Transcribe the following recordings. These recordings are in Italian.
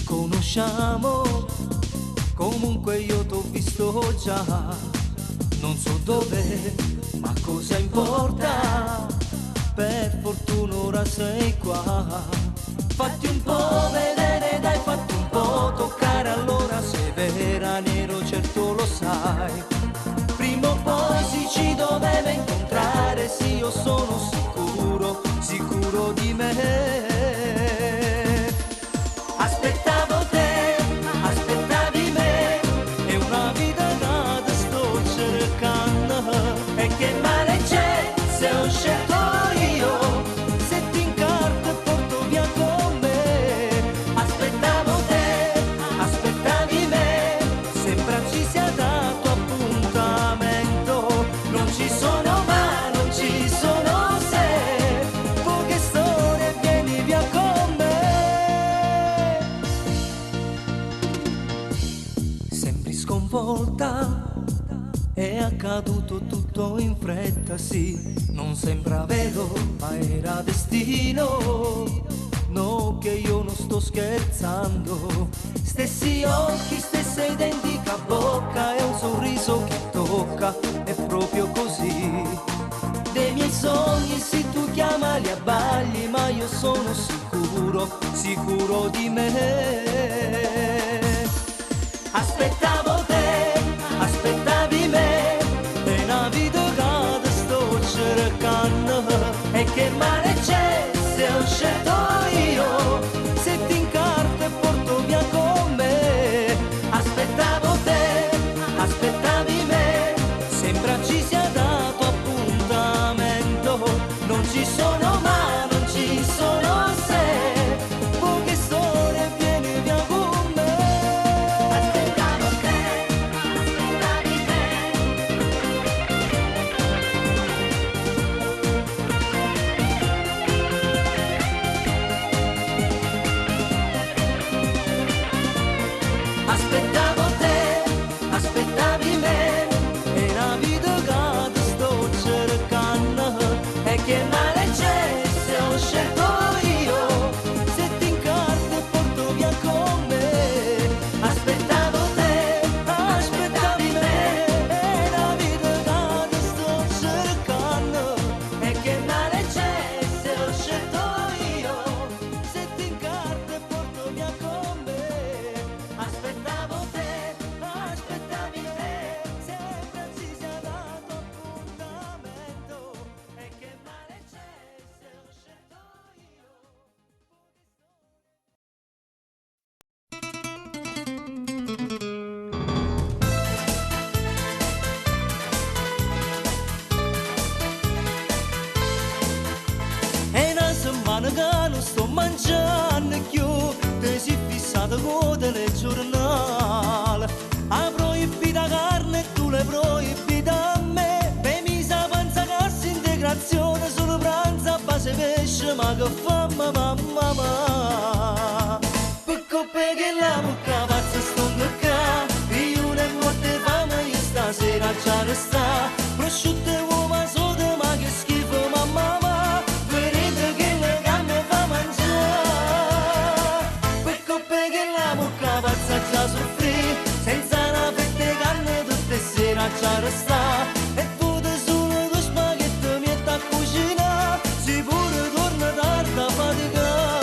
conosciamo, comunque io t'ho visto già, non so dove, ma cosa importa, per fortuna ora sei qua. Fatti un po' vedere, dai, fatti un po' toccare, allora sei vera nero, certo lo sai. Prima o poi si ci doveva incontrare, sì, io sono sicuro, sicuro di me. Aspettavo te, aspettavi me, è una vita che ti sto cercando. E che male c'è se ho scelto io, se ti incarto e porto via con me. Aspettavo te, aspettavi me, sembra ci sia dato appuntamento. Non ci sono ma non ci sono se, poche storie vieni via con me. Sembri sconvolta, è accaduto tutto in fretta, sì, non sembra vero, ma era destino. No, che io non sto scherzando. Stessi occhi, stessa identica bocca e un sorriso che tocca, è proprio così. Dei miei sogni, sì, tu chiamali a bagli, ma io sono sicuro, sicuro di me. Aspettavo te, aspettavi me, è una vita che ti sto cercando. E che male c'è se ho scelto io, se ti incarto e porto via con me. Aspettavo te, aspettavi me, sembra ci sia dato appuntamento. Non ci sono ma non ci sono se, poche storie vieni via con me. Aspettavo te, aspettavi me. Aspettavo te, aspettavi me, è una vita che ti sto cercando. E che male c'è se ho scelto io, se ti incarto e porto via con me. Aspettavo te, aspettavi me, è una vita che ti sto cercando. E che male c'è se ho scelto io, se ti incarto e porto via con me. Aspettavo te, aspettavi me, sempre ci sia dato appuntamento. E che male c'è se ho scelto io. È una settimana che non sto mangiando più, ti sei fissato con telegiornale. Ha proibita carne e tu l'hai proibita a me. Per mi sa panza cassa integrazione, solo pranzo a base pesce, ma che fame mamma. Per coppe che la mucca pazza sto qua, io ne morte fame io stasera già resta. Prosciutto e uova soda, ma che schifo mamma. Vedete che le gambe fa mangiare. Per coppe che la mucca pazza già soffrì, senza una fette carne tutte sera già resta. E pure solo due spaghetti mi è a cucinare, si pure torna tardi a faticare.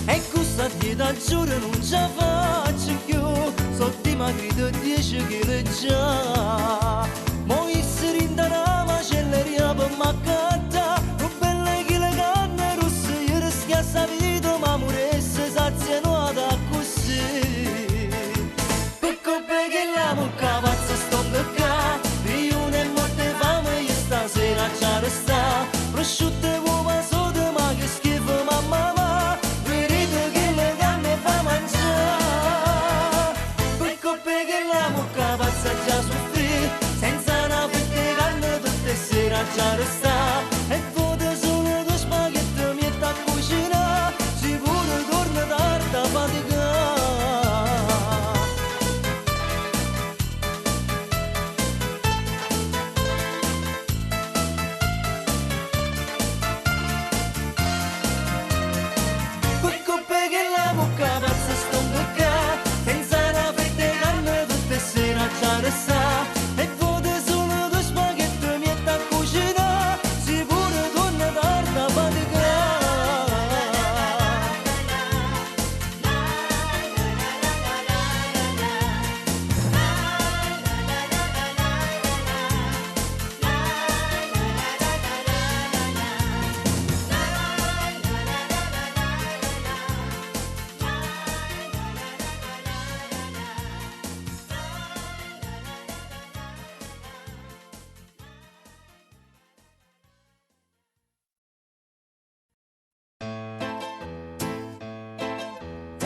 E questa dieta giuro non ce la faccio più, so dimagrito 10 kg già. Mo' essere in una macelleria per m'accattà, un belle chile carne rosse, ieri schiassa vita, ma muresse saziano da così. Per coppe che la mucca pazza sto qua, io ne morte fame io stasera già resta. Prosciutto e uova soda, ma che schifo mamma. Vedete che le gambe fa mangiare. Per coppe che la mucca pazza già soffrì, senza una fette carne tutte sera già resta. E fote solo due spaghetti mi è a cucinare, sicuro torna tardi a faticare.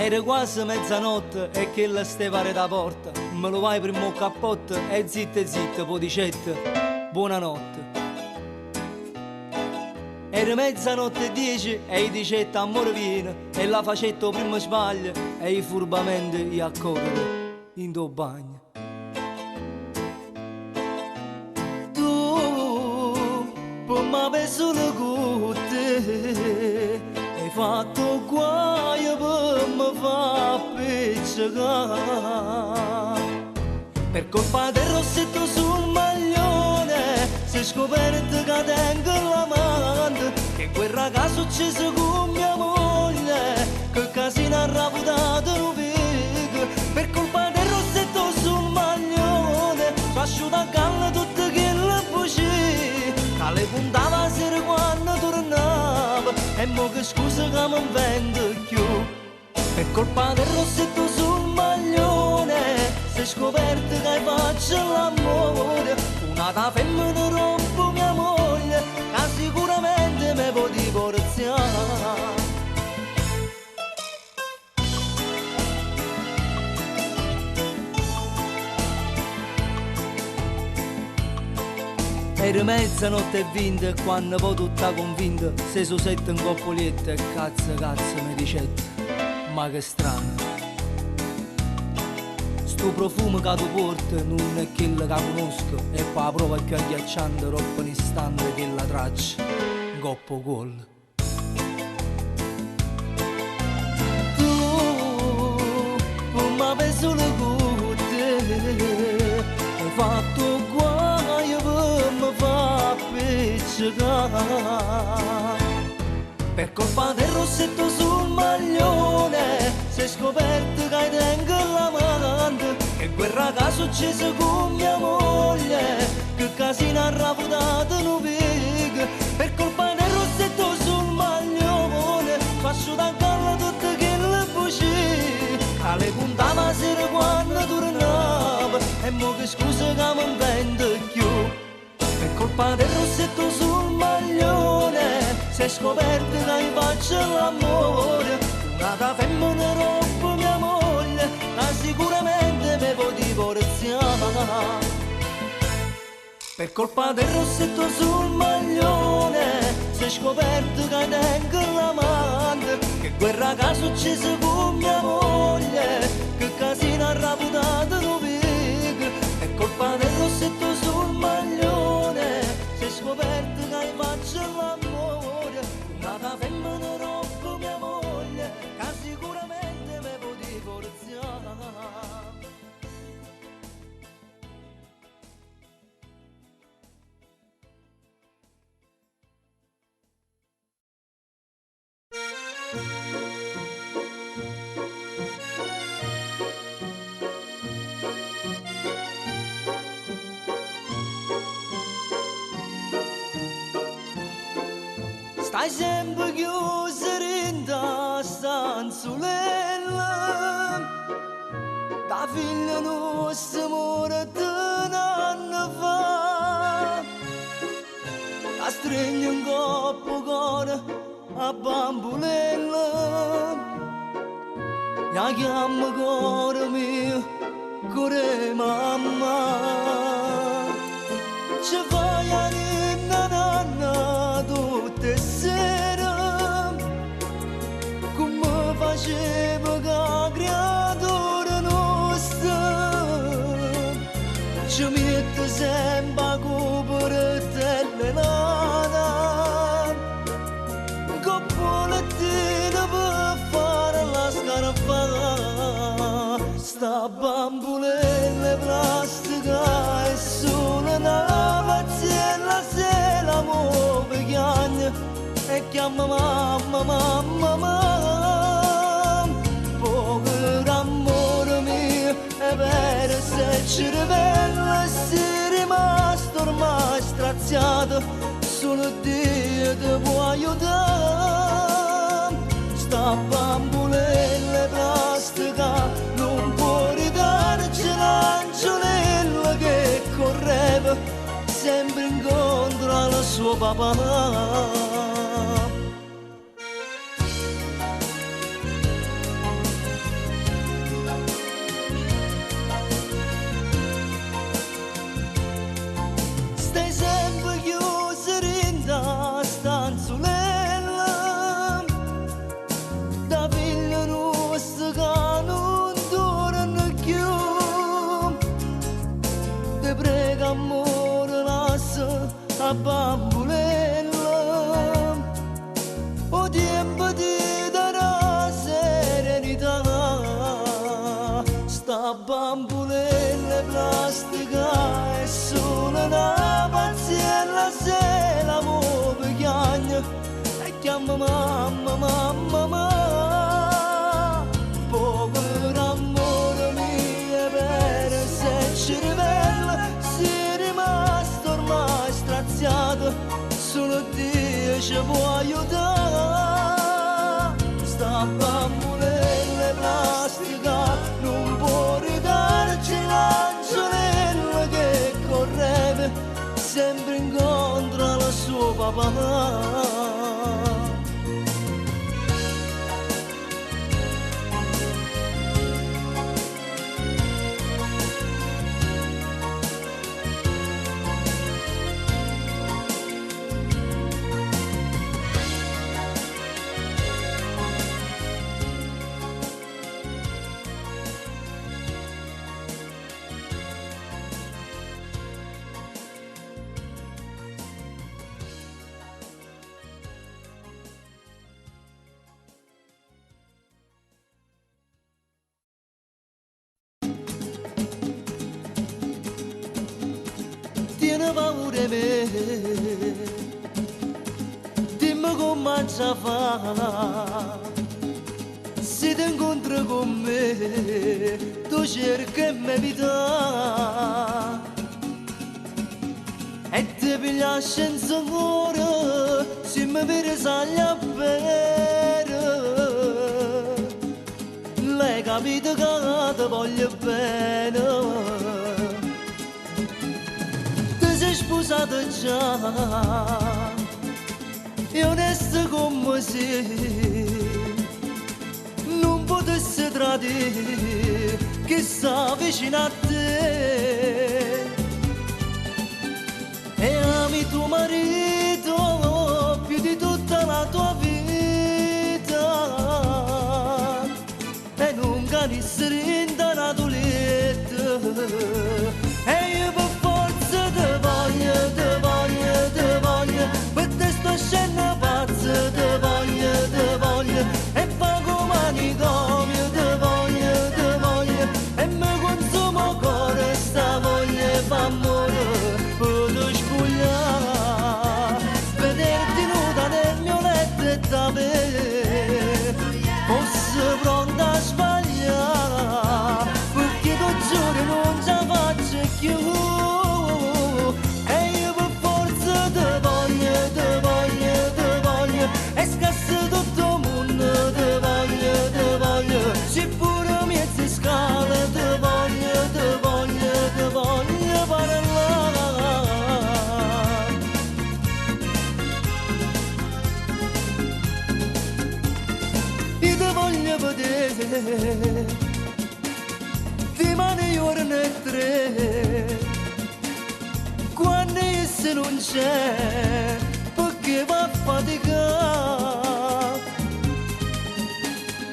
Era quasi mezzanotte e che la stevare da porta. Me lo vai prima un cappotto e zitta, podicette, buonanotte. Era mezzanotte e 10 e i dicette amore viene e la facetto prima sbaglia e i furbamente gli accorre in tuo bagno. Tu, per me solo con te, hai fatto guai per me fa piccicare. Per colpa del rossetto sul maglione si è scoperto che tengo l'amante, che quel ragazzo ucciso con mia moglie, che casino ha raputato un figo. Per colpa del rossetto sul maglione si asciutta a galla tutte quelle bugie che le puntava a sera quando tornava, e mo che scusa che mi vendo più. Per colpa del rossetto sul maglione si è scoperto che faccio l'amore, una da femmina rompo mia moglie, che sicuramente me può divorziare. Era mezzanotte e 20 quando poi tutta convinta se su sette in coppolietta e cazzo mi dicette, ma che strano, sto profumo che tu porti non è quello che conosco, e poi la prova più agghiacciante troppo un istante che la traccia in coppo gol. Tu, ma per solo con te, hai fatto guai per me fa piccicare. Per colpa del rossetto sul maglione si è scoperto che tengo l'amante, che quel ragazzo ucciso con mia moglie, che casino ha raputato un figo. Per colpa del rossetto sul maglione faccio da galla tutte quelle bugie che le puntava a sera quando tornava, e mo che scusa che mi vendo più. Per colpa del rossetto sul maglione si è scoperto che faccio l'amore, una da femmina rompo mia moglie, ma sicuramente me può divorziare. Per colpa del rossetto sul maglione si è scoperto che tengo l'amante, che quel ragazzo ucciso con mia moglie, che casino ha raputato un figo. Per colpa del rossetto sul maglione si è scoperto che faccio l'amore, una da femmina rompo mia moglie, che sicuramente me può divorziare. Stai sempre chiuso in ta stanzulella, da figlia nostra morta un anno fa, che stringe un coppo cuore a bambulella, la chiama cuore mio, cuore mamma. Ci fai a ninna nanna tutte sere, come faceva che creatura nostra, ci mette sempre a copertelle nana, coppolettina per fare la scarafata. Sta bambulella plastica e solo una pazziella se la muove chiagna e chiama mamma, mamma, mamma. Povero amore mio, è vero se ci rivela, si è rimasto ormai straziato, solo Dio ti può aiutare. Sta bambulella plastica non può ridarci l'angiolella che correva sempre incontro al suo papà. mamma, mamma, mamma, mamma. Povero amore mio, per se ci rivela, sei rimasto ormai straziato, solo Dio ci può aiutare. Sta bambolella plastica non può ridarci l'angioletto che correva sempre incontro al suo papà. Tiene paura di me, dimmi come ci fa, se ti incontri con me, tu cerchi e mi vita, e ti piglia senza cuore, se mi vedi saglia bene, lei capito che ti voglio bene. Sposata già e onesta come sei, non potessi tradire che sta vicino a te e ami tuo marito più di tutta la tua vita e non canissi rindanato letto e io te voglio, per te sto scena pazza, te voglio, e pago manicomio, te voglio, e mi consumo cuore, sta voglia fa amore, per spogliare, vederti nuda nel mio letto e t'avere, fosse pronta a sbagliare, perché tu giuro non ce la faccio più. E scasso tutto il mondo, te voglio, se pure mezze scale, te voglio parlare. Io te voglio vedere, di mani ore e tre, quando esse non c'è, perché va a faticare,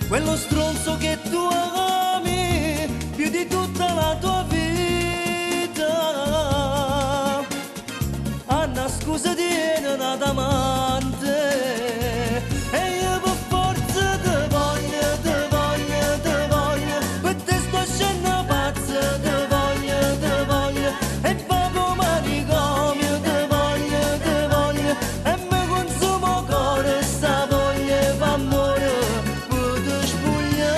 quello stronzo che tu ami più di tutta la tua vita, Anna scusa tiene una amante e io per forza te voglio, per te sto scena pazza, te voglio, e pago manicomio, te voglio, e mi consumo cuore, sta voglia fa amore, per te spuglia.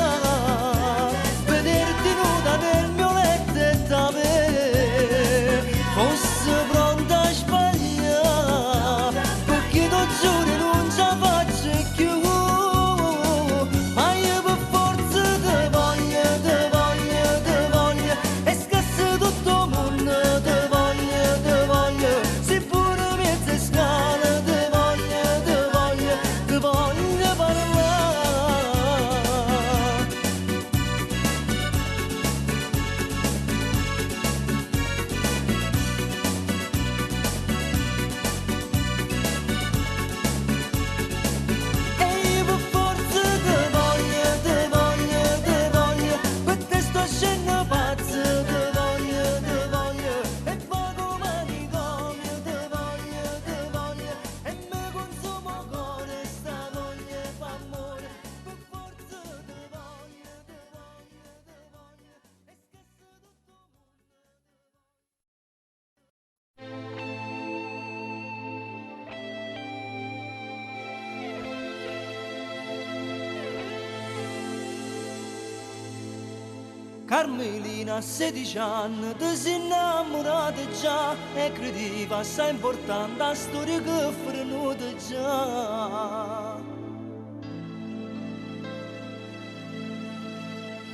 Carmelina, 16 anni, ti sei innamorata già e credevi assai importante la storia che frenuta già.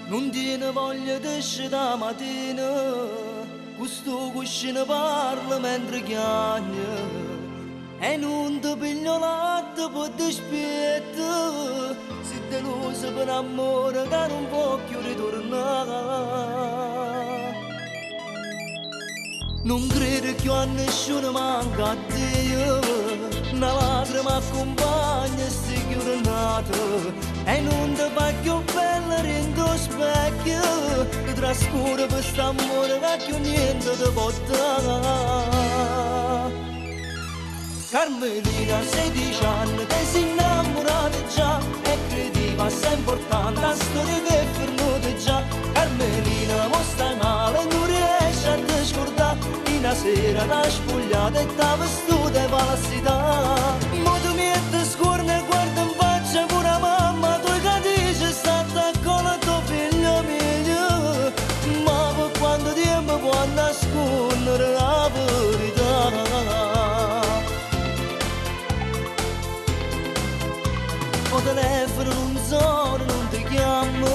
Non tiene voglia di uscire da mattina, questo cuscino parla mentre chiagna. E non ti piglio latte per dispetto, sei deluso per amore che non può più ritornare. Non credo che a nessuno manca a Dio, una lacrima accompagna e si chiude nato. E non ti fa più bella rendo specchio, ti trascura per st'amore che più niente ti può dare. Carmelina, 16 anni, ti sei innamorata già e credevi assai importante la storia che è venuta già. Carmelina, mo stai male, non riesci a te scordare, una sera t'ha spogliata e t'ha vestuta e falsità. Mo tu metti scorno e guarda in faccia pure mamma, tu che dici è stata con il tuo figlio mio, ma per quanto tempo può nascondere la verità? O telefono non suona, non ti chiamo,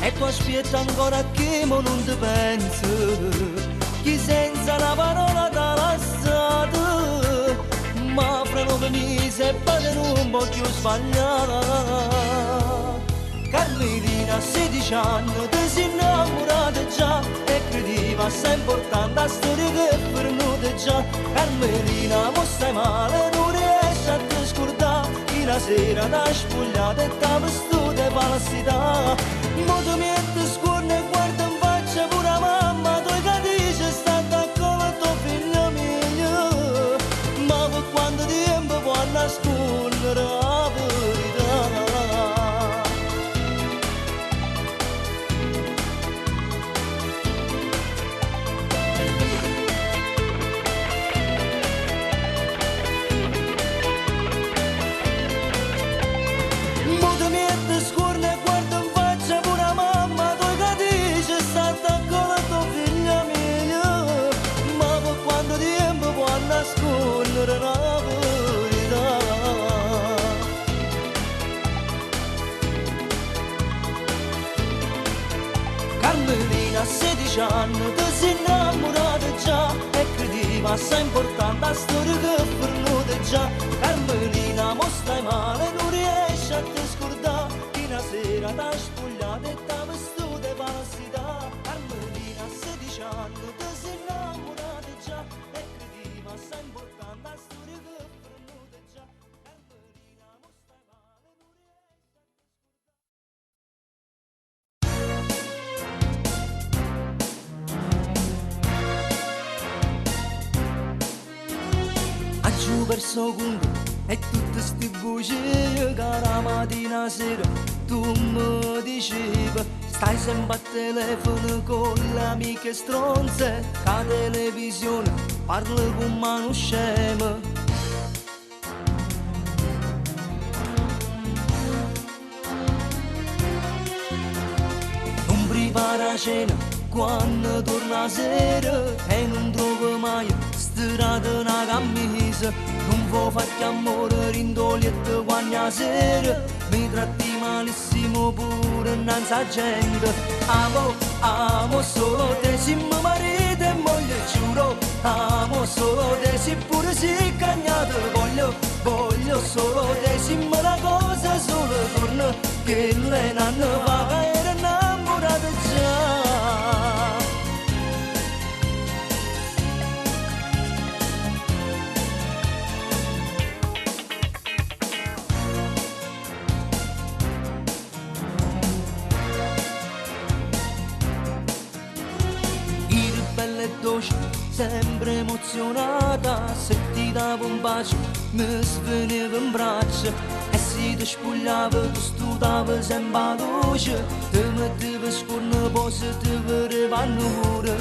e tu aspetti ancora che mo non ti pensi, chi senza una parola t'ha lasciato, ma fra 9 mesi e poi non può più sbagliare. Carmelina, 16 anni, ti sei innamorata già e credevi assai importante la storia che è venuta già. Carmelina, mo stai male, non riesci a te scordare, una sera t'ha spogliata e t'ha vestuta e falsità. Mo tu metti scorno e guarda in faccia pure mamma, tu che dici è stata con il tuo figlio mio, ma per quanto tempo può nascondere la verità? Nascondere la verità. Carmelina, 16 anni, ti sei innamorata già e credevi assai importante la storia che è venuta già. Carmelina, mo stai male, non riesci a te scordare, una sera t'ha spogliata e t'ha vestuta e falsità. Carmelina, 16 anni, ti sei innamorata già e credevi assai importante la storia che è venuta già. Carmelina, mo stai male, non riesci a te giù verso conto e tutte sti voci che la mattina sera tu mi dicevi stai sempre a telefono con le amiche stronze, che la televisione parla con mano scema. Non prepara la cena quando torna la sera e non trovo mai strada una camisa. Non vuoi farti amore rindolietto quando la sera mi tratti malissimo pure innanzi a gente. Amo, amo solo te, se mi marito e moglie giuro. Amo solo te, se pure sei cagnato voglio, voglio solo te, se me la cosa solo torna che lei non va che era innamorata già. Sempre emozionata, se ti davo un bacio mi sveniva in braccio e se ti spogliavo tu studavi sempre a luce, ti mettevi scorno poi se ti vedeva pure.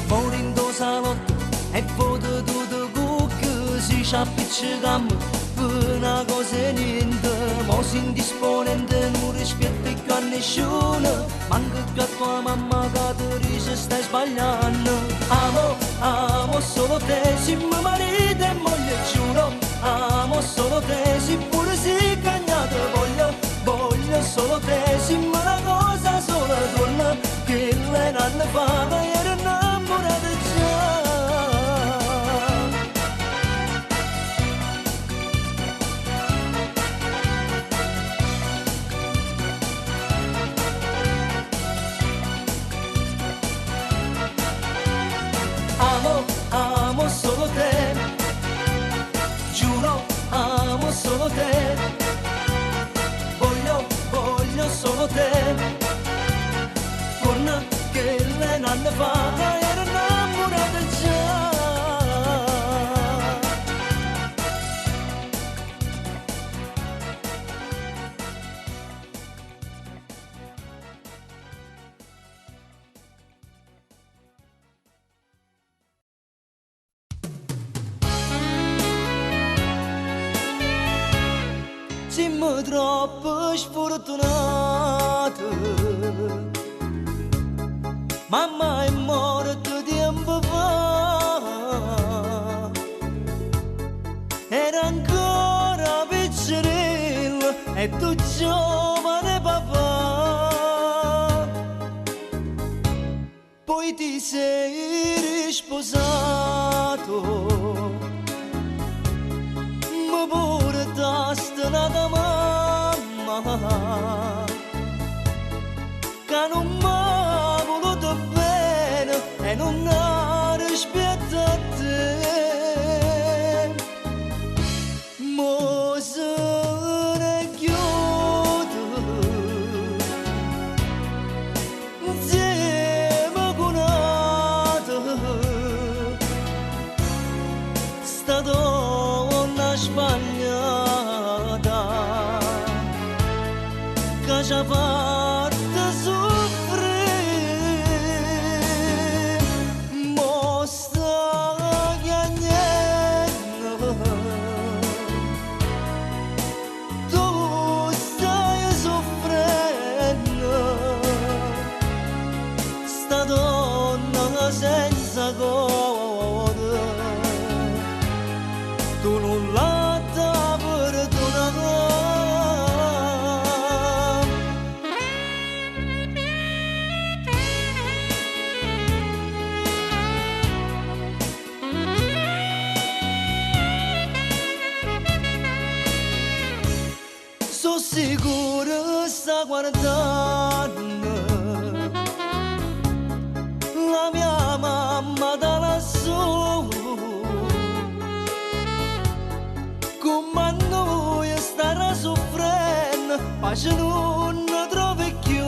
Fuori in do salotto e foto tutto cucco si ci appiccicammo per una cosa e niente, mo si indisponente non rispetta più a nessuno, manca più a tua mamma che ti dice stai sbagliando. Amo, amo solo te, se mi marito e moglie giuro, amo solo te, se pure sei cagnato voglio, voglio solo te, se mi una cosa sola donna, che lei non fa, ma ero innamorata già. Amo, amo solo te, giuro, amo solo te, voglio, voglio solo te, con che le nanne fa, ero innamorata già. Siamo troppo sfortunati, mamma è morta tempo fa, era ancora piccerella e tu giovane papà, poi ti sei risposato, mi portaste una mamma che non mi ha voluto bene e non ha rispettato te. Mo se ne chiude insieme con un'altra, sta donna sbagliata che ci ha fatto soffrire, mo sta piangendo, tu stai soffrendo, sta donna senza cuore, tu non la perdonare. Sono sicuro sta guardando la mia mamma da lassù, come noi starà soffrendo, pace non ne trovi più,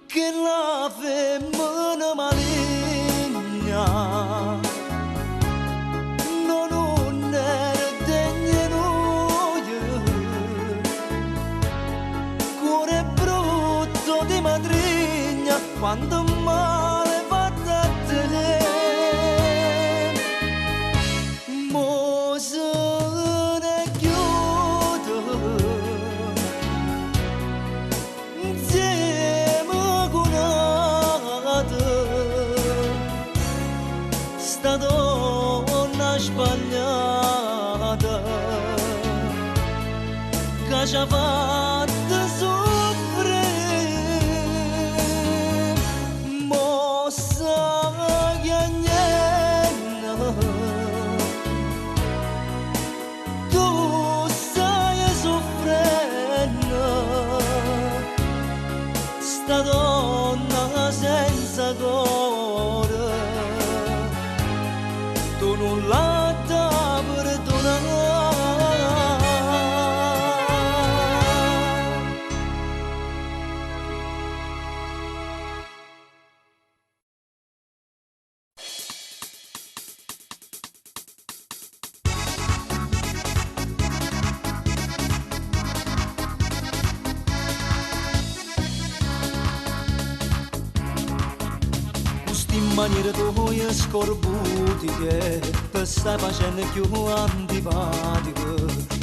che la femmina maligna non era degna noi, cuore brutto di matrigna, quando male fatta a te. Mo se ne chiude insieme con un'altra, sta donna sbagliata che ci ha fatto soffrire, mo sta piangendo, tu stai soffrendo, sta donna senza cuore, tu non la perdonare. in maniera tue scorbutiche ti stai facendo più antipatico,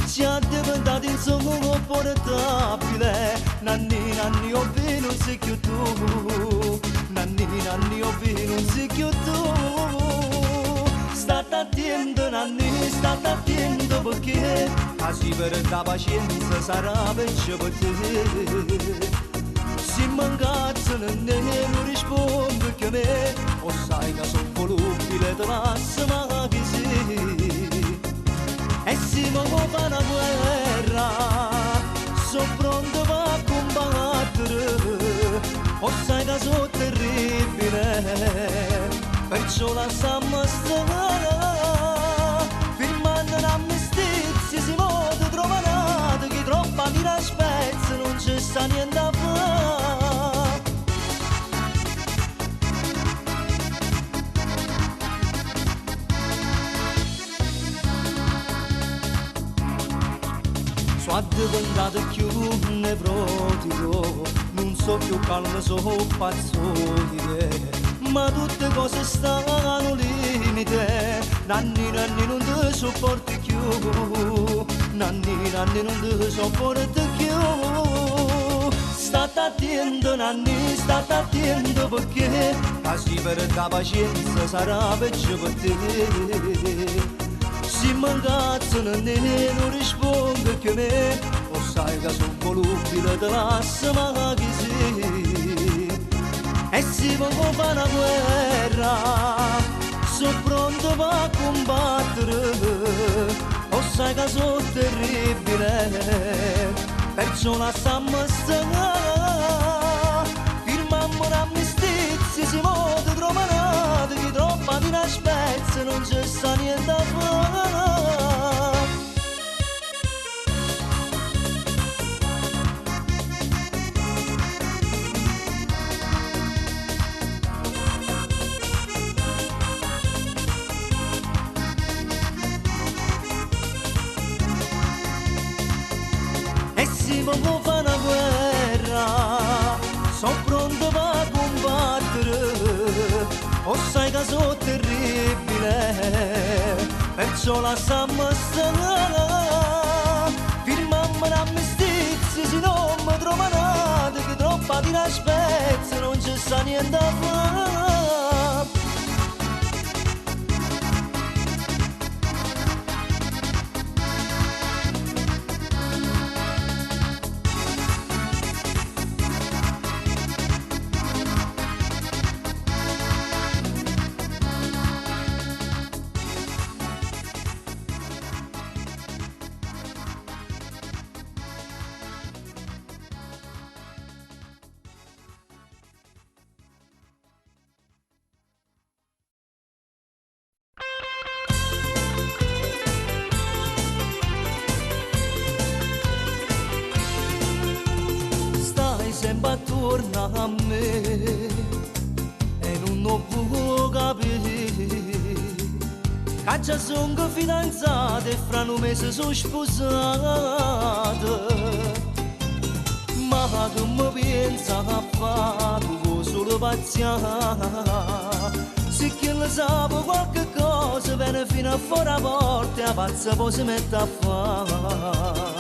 siamo diventati insopportabile. Nanni nanni ho vino non sei più tu, nanni nanni ho vino non sei più tu. State attento nanni, state attento perché così per la pazienza sarà peggio per te. Se mancazzano non rispondo che me, o sai che sono volubile te lascio ma che sì. E se mi fa una guerra, sono pronto per combattere, o sai che sono terribile, perciò lasciamo stare. Firmando un'amnistizia si vuole trovare che troppa mira spezza, non c'è sta niente a fare. Sono diventato più nevrotico, non so più calmo, sono pazzotiche, ma tutte cose stanno al limite. Nanni nanni non ti sopporti più, nanni nanni non ti sopporti più. State attento nanni, state attento perché così per la pazienza sarà peggio per te. Se mancazzano non rispondo che me, o sai che sono volubile te lascio ma che sì. E se mi fa una guerra, sono pronto per combattere, o sai che sono terribile, perciò lasciamo stare. Firmammo un'amnistizia, si vuole trovare che troppa di una spezza, non c'è sta niente a fare. Se mi fa una guerra, sono pronto per combattere, o sai che sono terribile, perciò lasciamo stare. Firmammo un'amnistizia, se non mi trovano che troppa di una spezza, non c'è sta niente a fare. Sempre attorno a me e non può capire che già sono fidanzata e fra un mese sono sposata, ma tu mi pensa a fare tu solo pazienza. Se chi lo sa qualche cosa viene fino a fuori la porta e la pazza poi si mette a fare.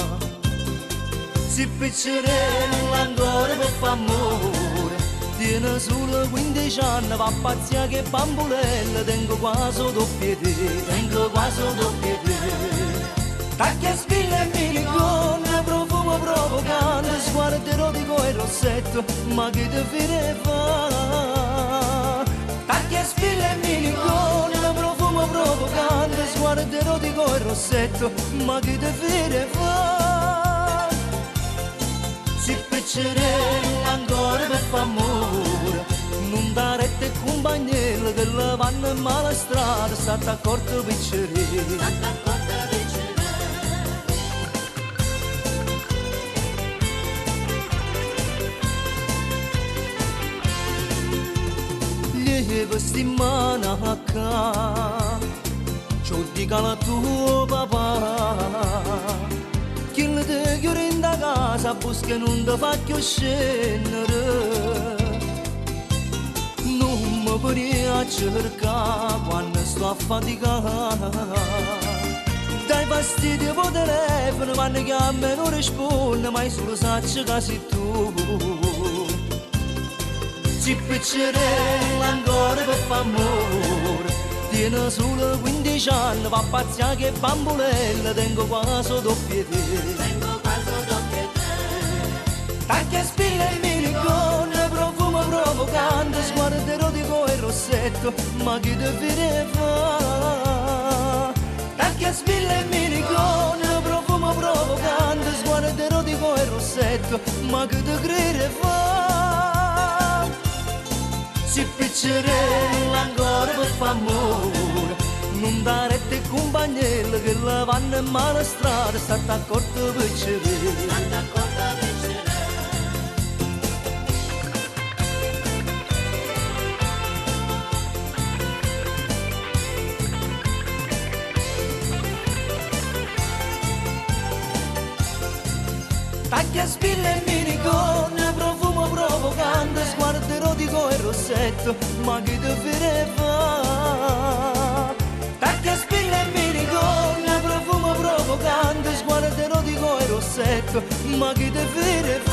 Si picceremo ancora per fare amore, tiene solo 15 anni, va a pazzia che bambolella, tengo quasi doppie te, tengo quasi doppie te. Tacchi a spille e milicone, profumo provocante, sguardo erotico e rossetto, ma che te fine fa? Tacchi a spille e milicone, profumo provocante, sguardo erotico e rossetto, ma che te fine fa? Si picceremo ancora per fare amore, non dare te compagnello che la vanno in mala strada, state accorto picceremo. Lieve settimana a ca, ciò dica la tua papà, chi le te chiude in da casa, busca non ti fa più scendere. Non mi poni a cercare quando sto a faticare. Dai fastidio per telefono, quando chiamo e non risponde, mai solo sacci che sei tu. Ci piccerella ancora per fare amore, tiene solo 15 anni, va a pazziare che bambolella, tengo quasi doppie te. Tacchia spilla e minicone, profumo provocante, sguardo erotico e rossetto, ma chi te vede fa? Tacchia spilla e minicone, profumo provocante, sguardo erotico e rossetto, ma chi te crede fa? Si piccerella ancora per fare amore, non dare te compagnella che la vanno in mala strada, state accorto per cerere. Tacchia spilla e minicone, profumo provocante, sguardo erotico e rossetto, ma chi te vede fa? Tacchia spilla e minicone, profumo provocante, sguardo erotico e rossetto, ma chi te vede fa?